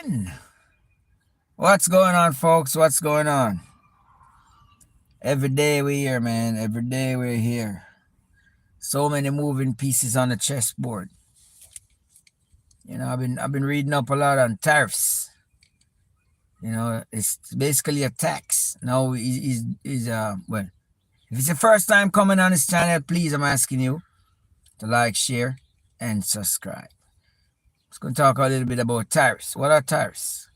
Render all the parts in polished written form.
on? What's going on, folks? What's going on? Every day we're here, man. Every day we're here. So many moving pieces on the chessboard. I've been reading up a lot on tariffs. It's basically a tax. Now well, if it's your first time coming on this channel, please, I'm asking you to like, share, and subscribe. Let's go talk a little bit about tariffs. What are tariffs?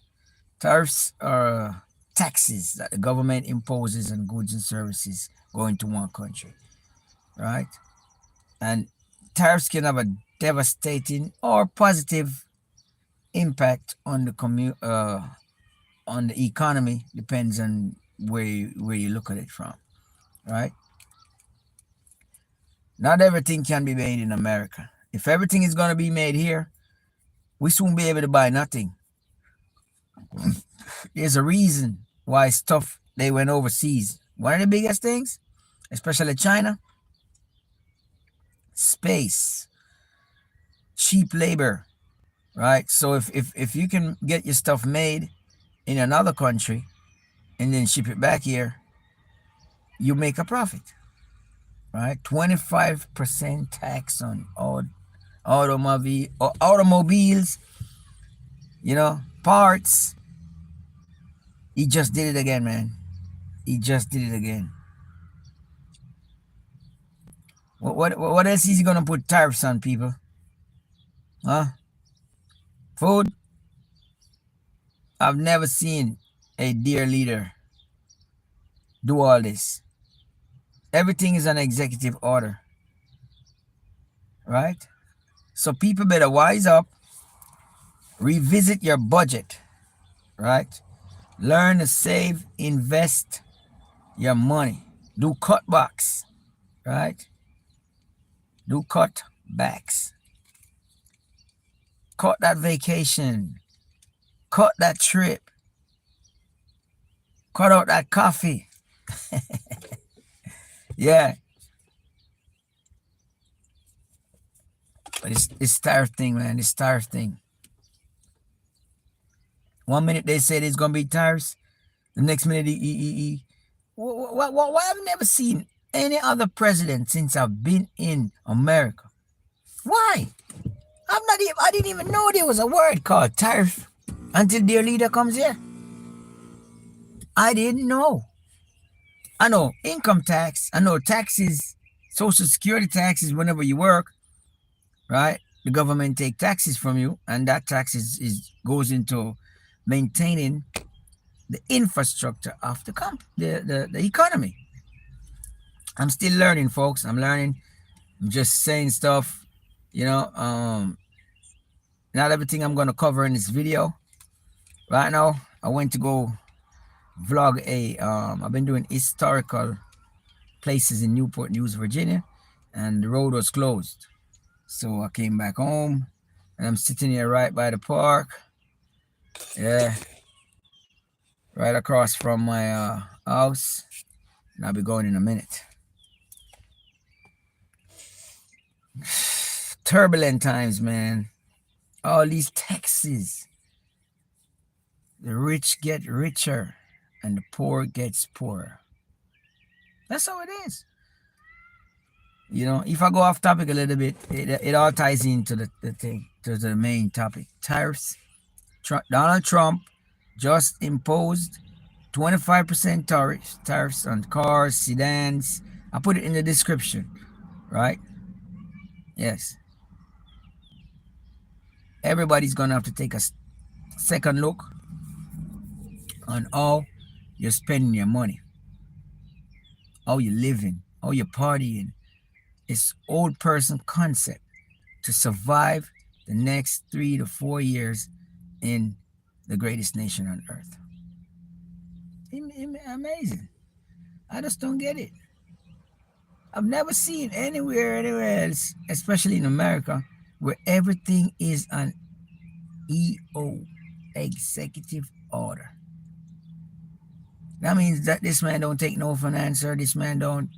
Tariffs are taxes that the government imposes on goods and services going to one country, right? And tariffs can have a devastating or positive impact on the economy. Depends on where you look at it from, right? Not everything can be made in America. If everything is going to be made here, we soon be able to buy nothing. There's a reason why stuff they went overseas. One of the biggest things, especially China, space, cheap labor, right? So if you can get your stuff made in another country and then ship it back here, you make a profit, right? 25% tax on automobiles, parts. He just did it again, man. He just did it again. What else is he gonna put tariffs on, people? Huh? Food? I've never seen a dear leader do all this. Everything is an executive order, right? So people better wise up, revisit your budget, right? Learn to save, invest your money. Do cutbacks, right? Do cutbacks. Cut that vacation. Cut that trip. Cut out that coffee. Yeah. But it's tariff thing, man. It's tariff thing. 1 minute they say there's gonna be tariffs. The next minute why I've never seen any other president since I've been in America. Why? I didn't even know there was a word called tariff until their leader comes here. I didn't know. I know income tax. I know taxes, social security taxes whenever you work, right? The government take taxes from you, and that tax goes into maintaining the infrastructure of the economy. I'm still learning, folks. I'm learning. I'm just saying stuff, not everything I'm going to cover in this video. Right now, I went to go vlog I've been doing historical places in Newport News, Virginia, and the road was closed. So I came back home, and I'm sitting here right by the park. Yeah. Right across from my house. And I'll be going in a minute. Turbulent times, man. All these taxes. The rich get richer and the poor gets poorer. That's how it is. If I go off topic a little bit, it all ties into the thing, to the main topic. Tariffs. Donald Trump just imposed 25% tariffs on cars, sedans. I put it in the description, right? Yes. Everybody's gonna have to take a second look on how you're spending your money, how you're living, how you're partying. It's old person concept to survive the next 3 to 4 years in the greatest nation on earth. Amazing. I just don't get it. I've never seen anywhere else, especially in America, where everything is an EO, executive order. That means that this man don't take no for an answer. This man don't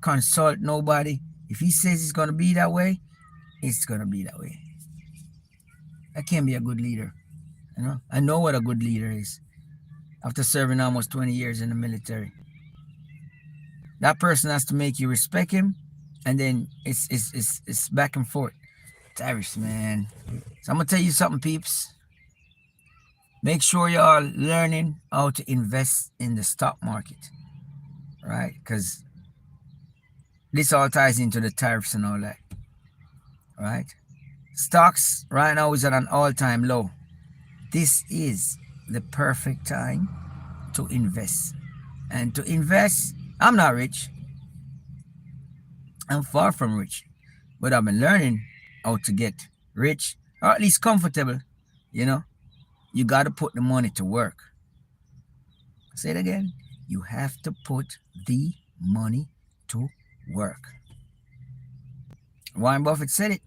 consult nobody. If he says it's gonna be that way, it's gonna be that way. That can't be a good leader. You know, I know what a good leader is after serving almost 20 years in the military. That person has to make you respect him, and then it's back and forth. Tariffs, man. So I'm gonna tell you something, peeps. Make sure y'all learning how to invest in the stock market, right? Because this all ties into the tariffs and all that, right? Stocks right now is at an all-time low. This is the perfect time to invest. And to invest, I'm not rich. I'm far from rich. But I've been learning how to get rich, or at least comfortable. You know, you got to put the money to work. Say it again. You have to put the money to work. Warren Buffett said it.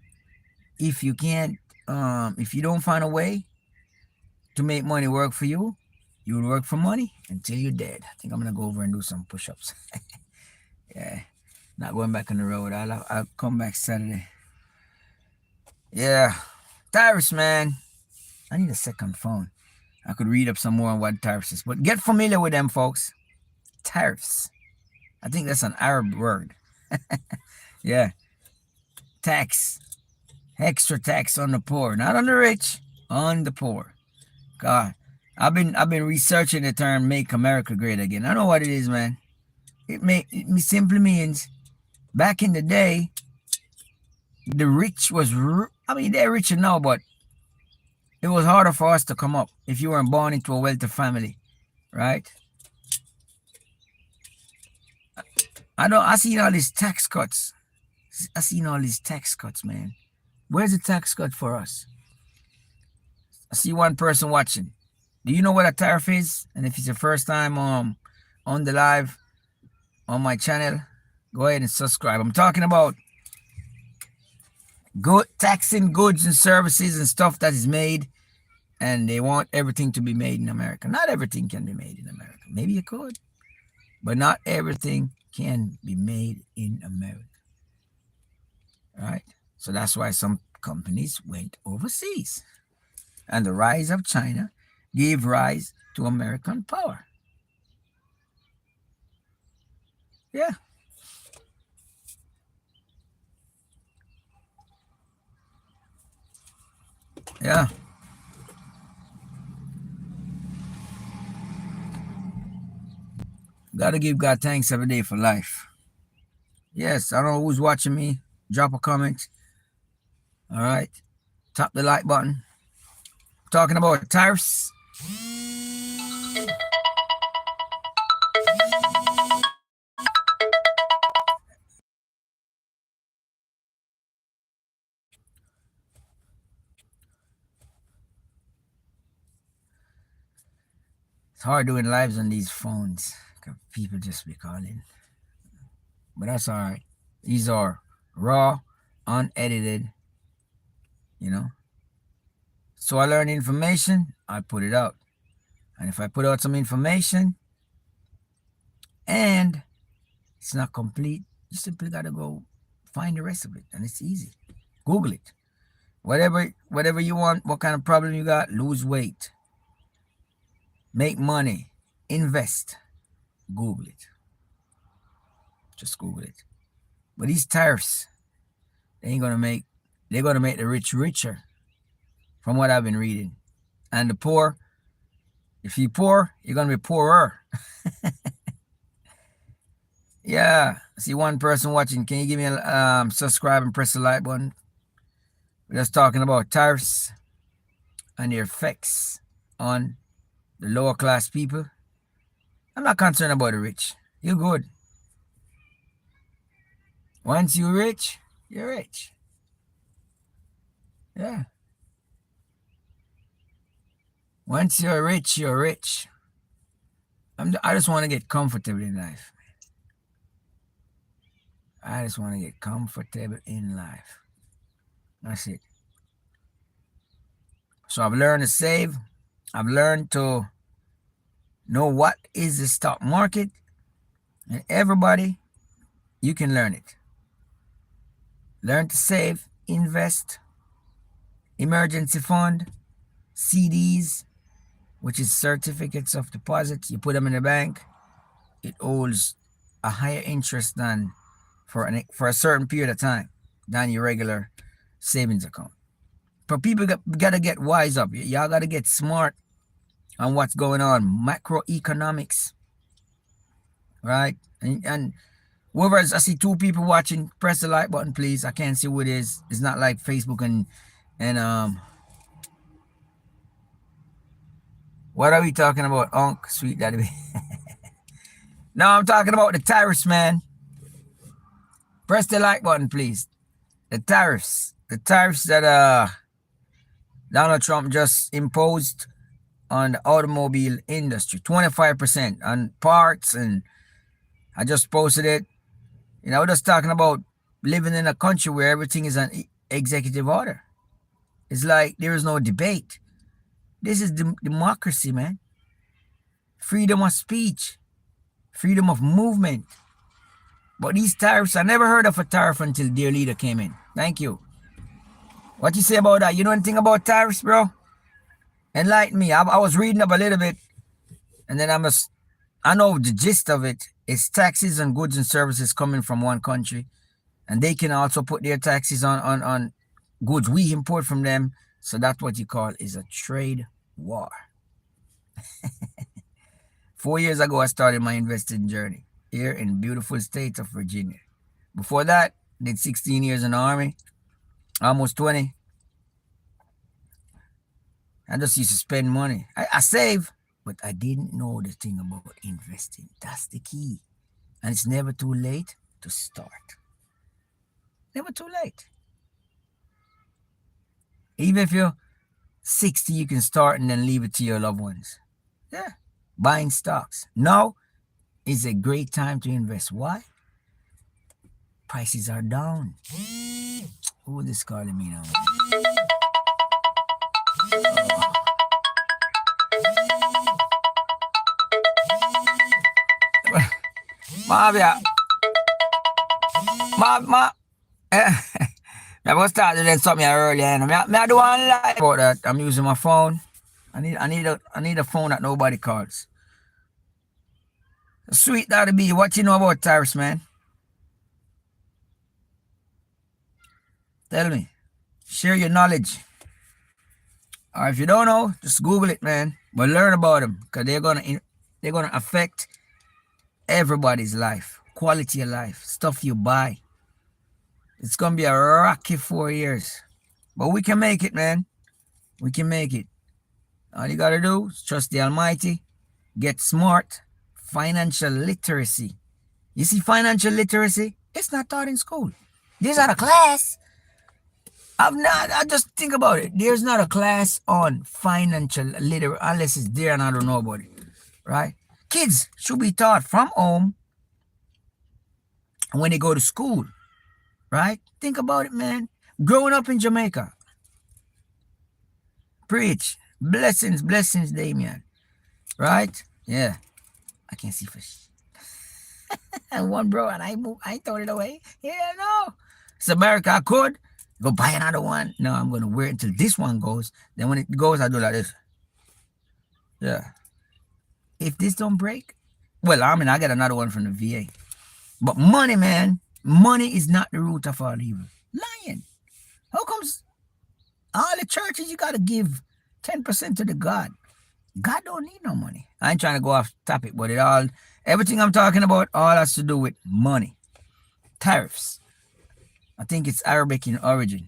If you can't, if you don't find a way to make money work for you, you will work for money until you're dead. I think I'm gonna go over and do some push-ups. Yeah, not going back on the road. I'll come back Saturday. Yeah, tariffs, man. I need a second phone. I could read up some more on what tariffs is, but get familiar with them, folks. Tariffs. I think that's an Arab word. Yeah, tax, extra tax on the poor, not on the rich, on the poor. God, I've been researching the term "Make America Great Again." I know what it is, man. It simply means back in the day, the rich was. I mean, they're richer now, but it was harder for us to come up if you weren't born into a wealthy family, right? I seen all these tax cuts. I seen all these tax cuts, man. Where's the tax cut for us? I see one person watching. Do you know what a tariff is? And if it's your first time on the live on my channel, go ahead and subscribe. I'm talking about good taxing goods and services and stuff that is made, and they want everything to be made in America. Not everything can be made in America. Maybe it could, but not everything can be made in America. Right? So that's why some companies went overseas. And the rise of China gave rise to American power. Yeah. Yeah. Gotta give God thanks every day for life. Yes, I don't know who's watching me. Drop a comment. All right. Tap the like button. Talking about tariffs. It's hard doing lives on these phones. People just be calling. But that's all right. These are raw, unedited, you know. So I learn information, I put it out. And if I put out some information and it's not complete, you simply got to go find the rest of it. And it's easy. Google it. Whatever you want, what kind of problem you got, lose weight, make money, invest, Google it. Just Google it. But these tariffs, they're gonna make the rich richer, from what I've been reading. And the poor, if you're poor, you're gonna be poorer. Yeah. I see one person watching. Can you give me a subscribe and press the like button? We're just talking about tariffs and their effects on the lower class people. I'm not concerned about the rich. You're good. Once you're rich, you're rich. Yeah. Once you're rich, you're rich. I just want to get comfortable in life. I just want to get comfortable in life. That's it. So I've learned to save. I've learned to know what is the stock market. And everybody, you can learn it. Learn to save, invest, emergency fund, CDs, which is certificates of deposit. You put them in the bank, it holds a higher interest than for a certain period of time than your regular savings account. But people gotta get wise up. Y'all gotta get smart on what's going on. Macroeconomics, right? And whoever I see two people watching, press the like button, please. I can't see who it is. It's not like Facebook and what are we talking about? Unc, sweet daddy. No, I'm talking about the tariffs, man. Press the like button, please. The tariffs. The tariffs that Donald Trump just imposed on the automobile industry. 25% on parts, and I just posted it. You know, we're just talking about living in a country where everything is an executive order. It's like there is no debate. This is democracy, man. Freedom of speech. Freedom of movement. But these tariffs, I never heard of a tariff until their leader came in. Thank you. What you say about that? You know anything about tariffs, bro? Enlighten me. I was reading up a little bit, and then I know the gist of it. It's taxes on goods and services coming from one country, and they can also put their taxes on goods we import from them. So that's what you call is a trade war. 4 years ago, I started my investing journey here in beautiful state of Virginia. Before that, did 16 years in the Army, almost 20. I just used to spend money. I save, but I didn't know the thing about investing. That's the key. And it's never too late to start. Never too late. Even if you're 60, you can start and then leave it to your loved ones. Yeah. Buying stocks. Now is a great time to invest. Why? Prices are down. Who is calling me now? Mavia. I was starting to something earlier, and I do want to lie about that. I'm using my phone. I need a phone that nobody calls. Sweet that'll be. What you know about tariffs, man? Tell me. Share your knowledge. Or if you don't know, just Google it, man. But learn about them, because they're gonna affect everybody's life, quality of life, stuff you buy. It's gonna be a rocky 4 years, but we can make it, man. We can make it. All you gotta do is trust the Almighty, get smart, financial literacy. You see, financial literacy, it's not taught in school. There's not a class. I just think about it. There's not a class on financial literacy unless it's there and I don't know about it, right? Kids should be taught from home when they go to school, right? Think about it, man. Growing up in Jamaica. Preach. Blessings, Damien. Right? Yeah. I can't see fish. And one bro, and I throw it away. Yeah, no. It's America. I could go buy another one. No, I'm going to wait until this one goes. Then when it goes, I do like this. Yeah. If this don't break, well, I mean, I get another one from the VA. But money, man, money is not the root of all evil. Lying. How comes all the churches you got to give 10% to the God? God don't need no money. I ain't trying to go off topic, but everything I'm talking about all has to do with money. Tariffs. I think it's Arabic in origin.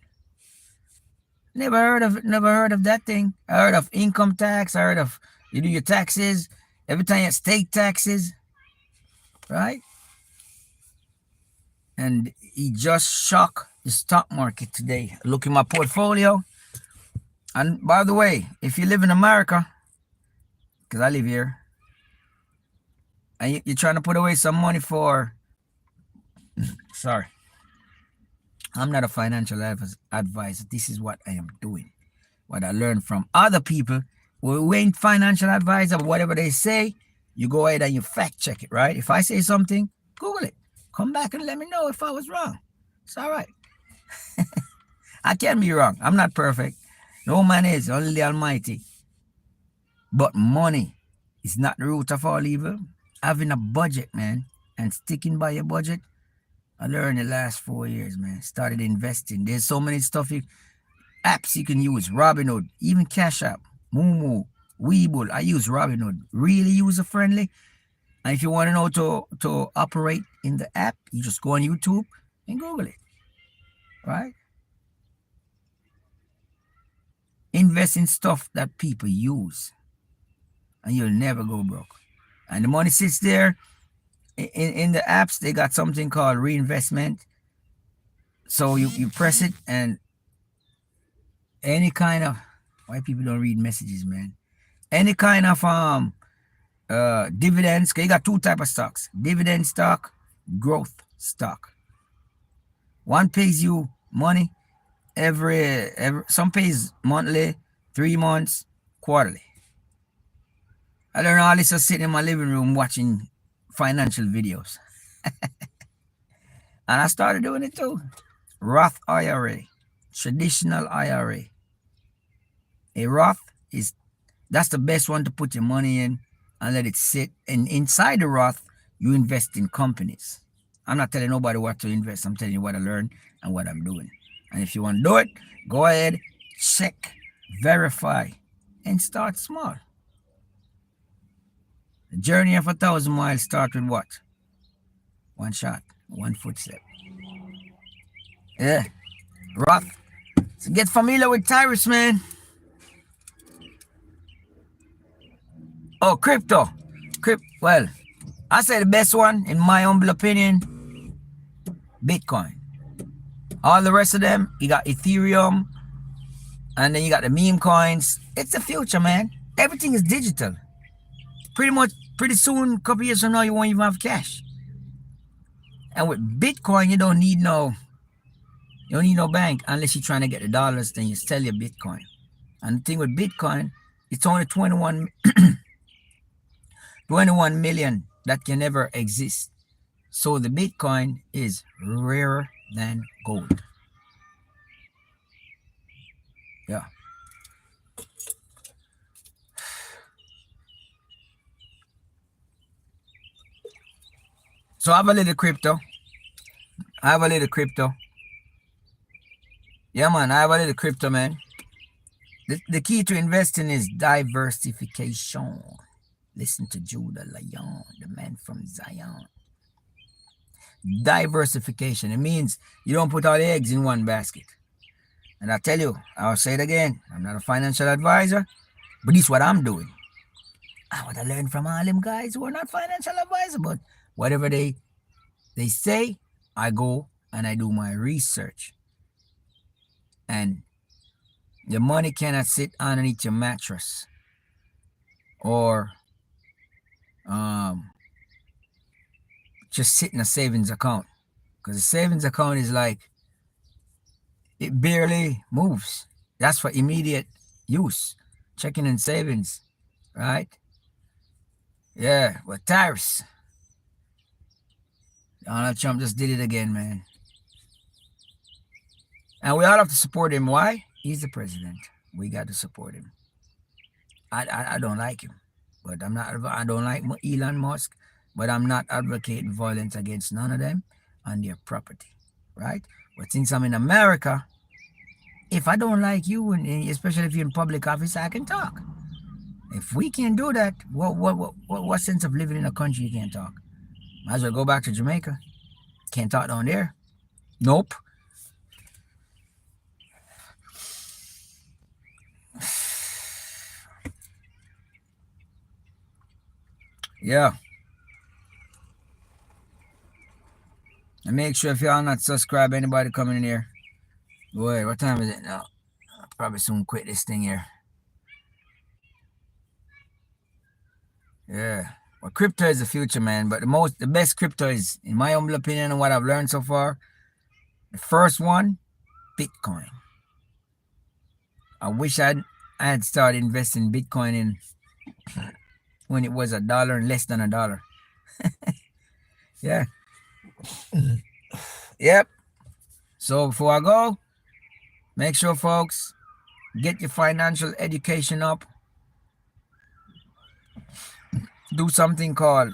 Never heard of that thing. I heard of income tax. I heard of you do your taxes. Every time you have state taxes, right? And he just shocked the stock market today. Look at my portfolio. And by the way, if you live in America, because I live here, and you're trying to put away some money for, sorry, I'm not a financial advisor. This is what I am doing. What I learned from other people. We ain't financial advisor, but whatever they say, you go ahead and you fact check it, right? If I say something, Google it. Come back and let me know if I was wrong. It's all right. I can be wrong. I'm not perfect. No man is, only the Almighty. But money is not the root of all evil. Having a budget, man, and sticking by your budget, I learned the last 4 years, man. Started investing. There's so many apps you can use. Robinhood, even Cash App, Moomoo, Webull. I use Robinhood. Really user friendly. And if you want to know to operate in the app, you just go on YouTube and Google it. Right? Invest in stuff that people use. And you'll never go broke. And the money sits there. In the apps, they got something called reinvestment. So you press it, and any kind of, why people don't read messages, man? Any kind of dividends. You got two type of stocks: dividend stock, growth stock. One pays you money every some pays monthly, 3 months, quarterly. I learned all this just sitting in my living room watching financial videos. And I started doing it too. Roth IRA, traditional IRA. A Roth that's the best one to put your money in and let it sit. And inside the Roth, you invest in companies. I'm not telling nobody what to invest. I'm telling you what I learned and what I'm doing. And if you want to do it, go ahead, check, verify, and start small. The journey of 1,000 miles starts with what? One shot, one footstep. Yeah, Roth. So get familiar with tariffs, man. Oh, crypto. Well, I say the best one, in my humble opinion, Bitcoin. All the rest of them, you got Ethereum, and then you got the meme coins. It's the future, man. Everything is digital. Pretty soon, a couple years from now, you won't even have cash. And with Bitcoin, you don't need no bank unless you're trying to get the dollars. Then you sell your Bitcoin. And the thing with Bitcoin, it's only 21 million that can never exist. So the Bitcoin is rarer than gold. Yeah. So I have a little crypto. Yeah, man, I have a little crypto, man. The key to investing is diversification. Listen to Judah Lion, the man from Zion. Diversification. It means you don't put all the eggs in one basket. And I tell you, I'll say it again, I'm not a financial advisor, but this is what I'm doing. I want to learn from all them guys who are not financial advisors, but whatever they say, I go and I do my research. And your money cannot sit underneath your mattress or just sit in a savings account, because a savings account is like, it barely moves. That's for immediate use, checking and savings, right? Yeah, but tariffs, Donald Trump just did it again, man. And we all have to support him. Why? He's the president. We got to support him. I don't like him, but I don't like Elon Musk, but I'm not advocating violence against none of them and their property, right? But since I'm in America, if I don't like you, and especially if you're in public office, I can talk. If we can't do that, what sense of living in a country you can't talk? Might as well go back to Jamaica. Can't talk down there. Nope. Yeah. And make sure if y'all not subscribed, anybody coming in here. Boy, what time is it now? I'll probably soon quit this thing here. Yeah. Well, crypto is the future, man. But the best crypto is, in my humble opinion and what I've learned so far, the first one, Bitcoin. I wish I had started investing in Bitcoin in when it was $1 and less than $1. Yeah. Yep. So before I go, make sure, folks, get your financial education up, do something called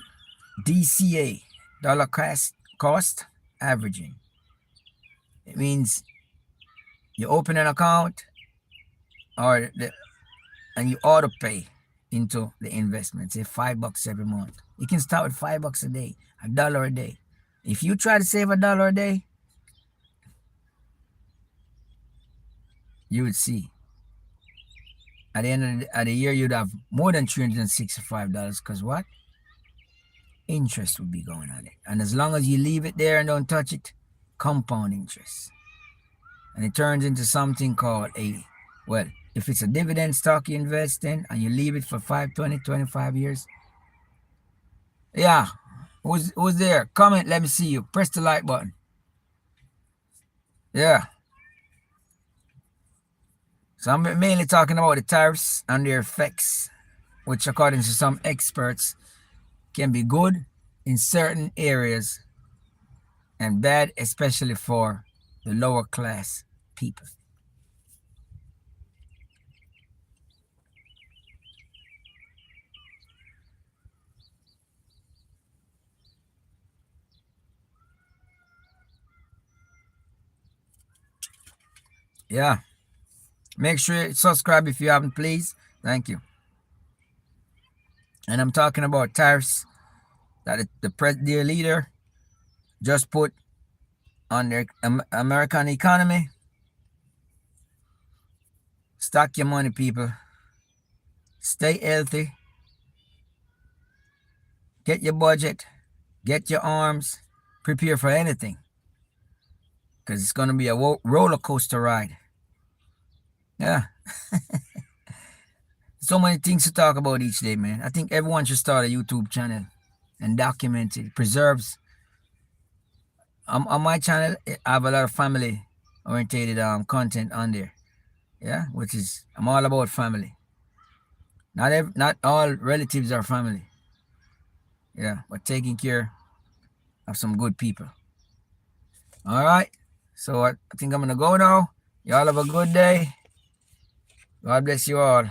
DCA, dollar cost averaging. It means you open an account and you auto pay into the investment, say $5 every month. You can start with $5 a day, $1 a day. If you try to save $1 a day, you would see at the end of the year you'd have more than $365 because what? Interest would be going on it. And as long as you leave it there and don't touch it, compound interest. And it turns into something called if it's a dividend stock you invest in and you leave it for 5, 20, 25 years. Yeah. Who's there? Comment, let me see you. Press the like button. Yeah. So I'm mainly talking about the tariffs and their effects, which according to some experts can be good in certain areas and bad, especially for the lower class people. Yeah. Make sure you subscribe if you haven't, please. Thank you. And I'm talking about tariffs that their leader just put on their American economy. Stock your money, people. Stay healthy. Get your budget. Get your arms. Prepare for anything. Because it's going to be a roller coaster ride. Yeah. So many things to talk about each day, man. I think everyone should start a YouTube channel and document it. It preserves. On my channel, I have a lot of family orientated content on there. Yeah, which is I'm all about family. Not all relatives are family. Yeah, but taking care of some good people. All right. So I think I'm gonna go now. Y'all have a good day. God bless you all.